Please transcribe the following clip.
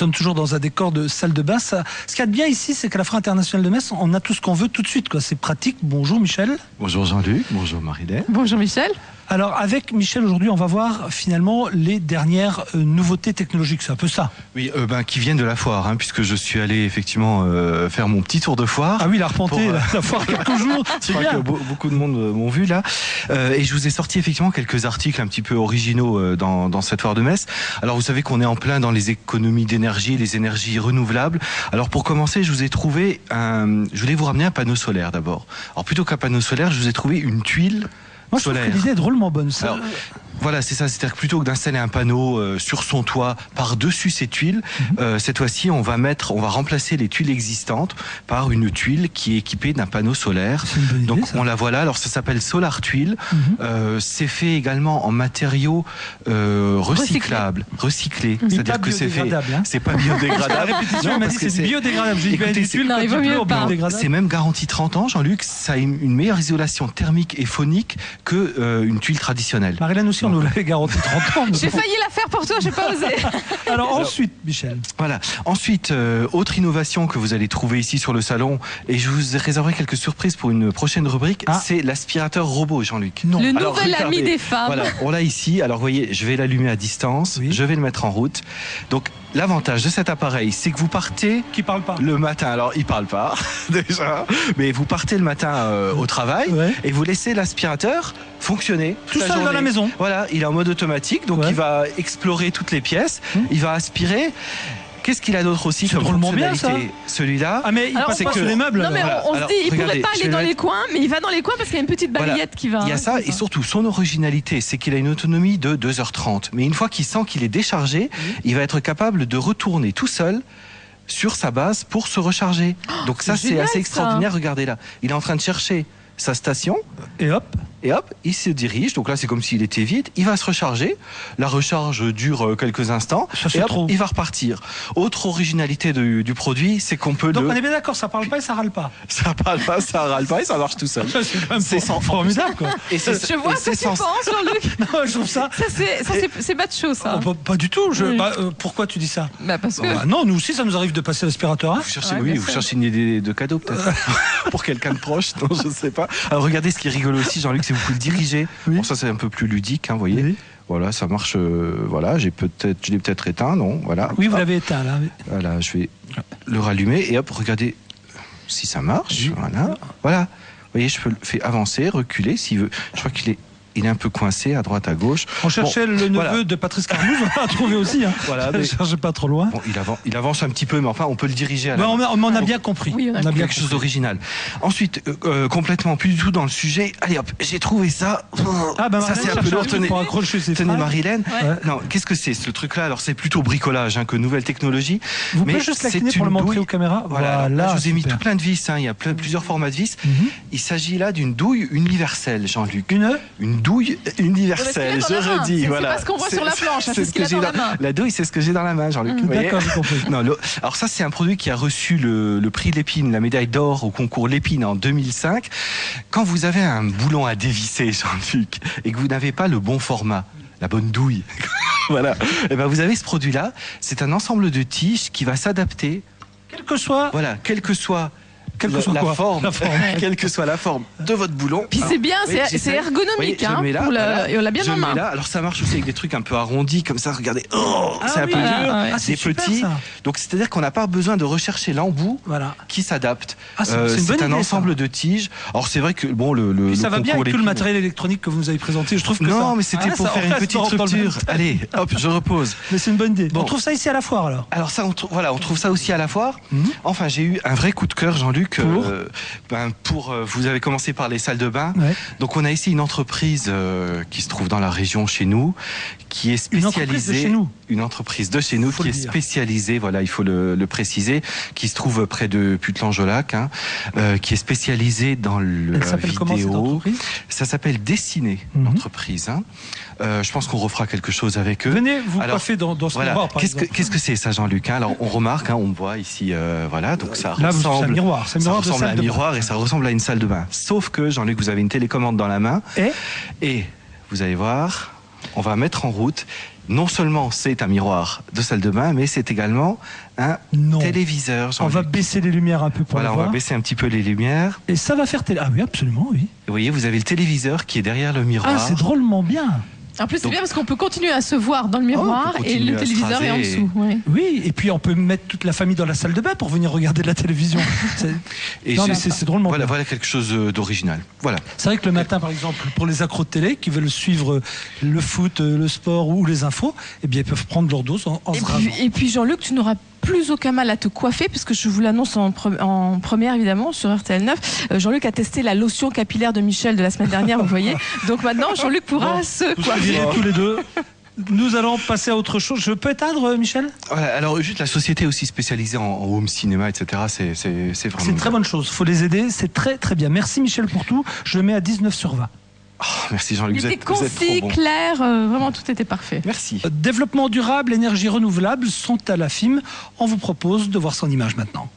sommes toujours dans un décor de salle de bain. Ce qu'il y a de bien ici, c'est qu'à la Foire internationale de Metz, on a tout ce qu'on veut tout de suite, quoi. C'est pratique. Bonjour Michel. Bonjour Jean-Luc, bonjour Marie-Laine. Bonjour Michel. Alors avec Michel aujourd'hui, on va voir finalement les dernières nouveautés technologiques. C'est un peu ça. Oui, qui viennent de la foire, hein, puisque je suis allé effectivement faire mon petit tour de foire. Ah oui, il a arpenté la foire quelques jours. Je crois que beaucoup de monde m'ont vu là. Et je vous ai sorti effectivement quelques articles un petit peu originaux dans cette foire de Metz. Alors vous savez qu'on est en plein dans les économies d'énergie, les énergies renouvelables. Alors pour commencer, je vous ai trouvé je voulais vous ramener un panneau solaire d'abord. Alors plutôt qu'un panneau solaire, je vous ai trouvé une tuile. Moi, je trouve que l'idée est drôlement bonne. Ça. Alors, voilà, c'est ça. C'est-à-dire que plutôt que d'installer un panneau sur son toit par-dessus ces tuiles, cette fois-ci, on va remplacer les tuiles existantes par une tuile qui est équipée d'un panneau solaire. C'est une bonne idée, donc ça. on la voit là. Alors ça s'appelle Solar Tuile. C'est fait également en matériaux recyclables, recyclés. C'est-à-dire que c'est fait. C'est pas biodégradable. La répétition m'a dit que c'est biodégradable. J'ai dit Écoutez, des tuiles, non, il vaut mieux pas. C'est même garanti 30 ans, Jean-Luc. Ça a une meilleure isolation thermique et phonique que une tuile traditionnelle. Marie-Laine aussi, on nous l'avait garanti 30 ans. J'ai failli la faire pour toi, j'ai pas osé. Alors ensuite, Michel. Voilà. Ensuite, autre innovation que vous allez trouver ici sur le salon, et je vous réserverai quelques surprises pour une prochaine rubrique, c'est l'aspirateur robot, Jean-Luc. Non. Le Alors, nouvel regardez, ami des femmes. Voilà, on l'a ici. Alors, vous voyez, je vais l'allumer à distance, je vais le mettre en route. Donc, l'avantage de cet appareil, c'est que vous partez Qui parle pas. le matin. Alors, il parle pas, déjà, mais vous partez le matin au travail et vous laissez l'aspirateur fonctionner Tout seul dans la maison. Voilà, il est en mode automatique, donc il va explorer toutes les pièces, il va aspirer. Qu'est-ce qu'il a d'autre aussi comme drôlement bien, fonctionnalité, celui-là? Ah mais il passe pas sur les meubles. Non mais alors. on se dit, il pourrait pas aller dans les coins, mais il va dans les coins parce qu'il y a une petite balayette qui va. Il y a ça, et surtout son originalité, c'est qu'il a une autonomie de 2h30. Mais une fois qu'il sent qu'il est déchargé, il va être capable de retourner tout seul sur sa base pour se recharger. Donc ça, c'est assez extraordinaire. Regardez là, il est en train de chercher sa station. Et hop, il se dirige. Donc là, c'est comme s'il était vide. Il va se recharger. La recharge dure quelques instants. Et hop, il va repartir. Autre originalité du produit, c'est qu'on peut. Donc on est bien d'accord, ça parle pas et ça râle pas. Ça parle pas, ça râle pas et ça marche tout seul. C'est formidable, quoi. Et Je vois ce que tu penses, Jean-Luc. Non, je trouve ça. C'est macho, ça. Pas du tout. Pourquoi tu dis ça? Bah parce que. Non, nous aussi, ça nous arrive de passer l'aspirateur. Vous cherchez, vous cherchez une idée de cadeau peut-être pour quelqu'un de proche. Non, je sais pas. Alors regardez, ce qui est rigolo aussi, Jean-Luc, c'est que vous pouvez le diriger. Bon, ça c'est un peu plus ludique, vous voyez. Oui. Voilà, ça marche. Voilà, je l'ai peut-être éteint, non? Voilà. Oui, vous l'avez éteint là. Voilà, je vais le rallumer et hop, regardez si ça marche. Voilà. Vous voyez, je peux le faire avancer, reculer s'il veut. Je crois qu'il est un peu coincé à droite, à gauche. On cherchait le neveu de Patrice Carmouze, on l'a trouvé aussi. Hein. Voilà, mais... Je cherchais pas trop loin. Bon, il avance un petit peu, mais enfin, on peut le diriger à la main. On a bien compris. Oui, on a bien quelque chose d'original. Ensuite, complètement plus du tout dans le sujet. Allez hop, j'ai trouvé ça. Ça c'est un peu lourd. Tenez Marie-Laine. Non, qu'est-ce que c'est ce truc-là? Alors c'est plutôt bricolage que nouvelle technologie. Vous pouvez juste l'incliner pour le montrer aux caméras. Voilà. Là, je vous ai mis tout plein de vis. Il y a plusieurs formats de vis. Il s'agit là d'une douille universelle, Jean-Luc. Une douille universelle, je redis. Voilà. C'est pas ce qu'on voit sur la planche, c'est ce qu'il a dans la main. La douille, c'est ce que j'ai dans la main, Jean-Luc. D'accord, j'ai compris. Alors ça, c'est un produit qui a reçu le prix Lépine, la médaille d'or au concours Lépine en 2005. Quand vous avez un boulon à dévisser, Jean-Luc, et que vous n'avez pas le bon format, la bonne douille, voilà, et ben vous avez ce produit-là. C'est un ensemble de tiges qui va s'adapter, quelle que soit la forme, quelle que soit la forme de votre boulon. Puis c'est bien, c'est ergonomique. On l'a bien en main. Alors ça marche aussi avec des trucs un peu arrondis comme ça. Regardez, c'est un peu des petits. Donc c'est-à-dire qu'on n'a pas besoin de rechercher l'embout qui s'adapte. C'est un ensemble de tiges. Alors c'est vrai que ça va bien avec tout le matériel électronique que vous nous avez présenté. Je trouve que non, mais c'était pour faire une petite rupture. Allez, hop, je repose. Mais c'est une bonne idée. On trouve ça ici à la foire alors. Alors ça, on trouve ça aussi à la foire. Enfin, j'ai eu un vrai coup de cœur, Jean-Luc. Vous avez commencé par les salles de bain. Donc on a ici une entreprise qui se trouve dans la région chez nous, qui est spécialisée. Une entreprise de chez nous qui est spécialisée, voilà, il faut le préciser, qui se trouve près de Putelange-au-Lac, qui est spécialisée dans la vidéo. Ça s'appelle Dessiné, l'entreprise. Je pense qu'on refera quelque chose avec eux. Venez vous coiffer dans ce miroir. Qu'est-ce que c'est ça, Jean-Luc? Alors on remarque, on voit ici, voilà, donc ça là, ressemble. Un miroir. Ça ressemble à un miroir et ça ressemble à une salle de bain. Sauf que, Jean-Luc, vous avez une télécommande dans la main et vous allez voir, on va mettre en route. non seulement c'est un miroir de salle de bain, mais c'est également un téléviseur. On va baisser les lumières un peu pour le voir. Voilà, on va baisser un petit peu les lumières. Et ça va faire Ah oui, absolument, oui. Vous voyez, vous avez le téléviseur qui est derrière le miroir. Ah, c'est drôlement bien. En plus, c'est bien parce qu'on peut continuer à se voir dans le miroir et le téléviseur est en dessous. Oui. Oui, et puis on peut mettre toute la famille dans la salle de bain pour venir regarder de la télévision. C'est drôlement bien. Voilà quelque chose d'original. Voilà. C'est vrai que le matin, par exemple, pour les accros de télé qui veulent suivre le foot, le sport ou les infos, eh bien, ils peuvent prendre leur dose en se rageant. Et puis Jean-Luc, tu n'auras plus aucun mal à te coiffer, puisque je vous l'annonce en première évidemment sur RTL 9. Jean-Luc a testé la lotion capillaire de Michel de la semaine dernière, vous voyez. Donc maintenant, Jean-Luc pourra se coiffer. Tous les deux. Nous allons passer à autre chose. Je peux éteindre, Michel ? Voilà, alors juste la société aussi spécialisée en home cinéma, etc. C'est vraiment. C'est une très bonne chose. Il faut les aider. C'est très très bien. Merci Michel pour tout. Je le mets à 19/20. Oh, merci Jean-Luc. Il était concis, clair, vraiment tout était parfait. Merci. Développement durable, énergie renouvelable sont à la FIM. On vous propose de voir son image maintenant.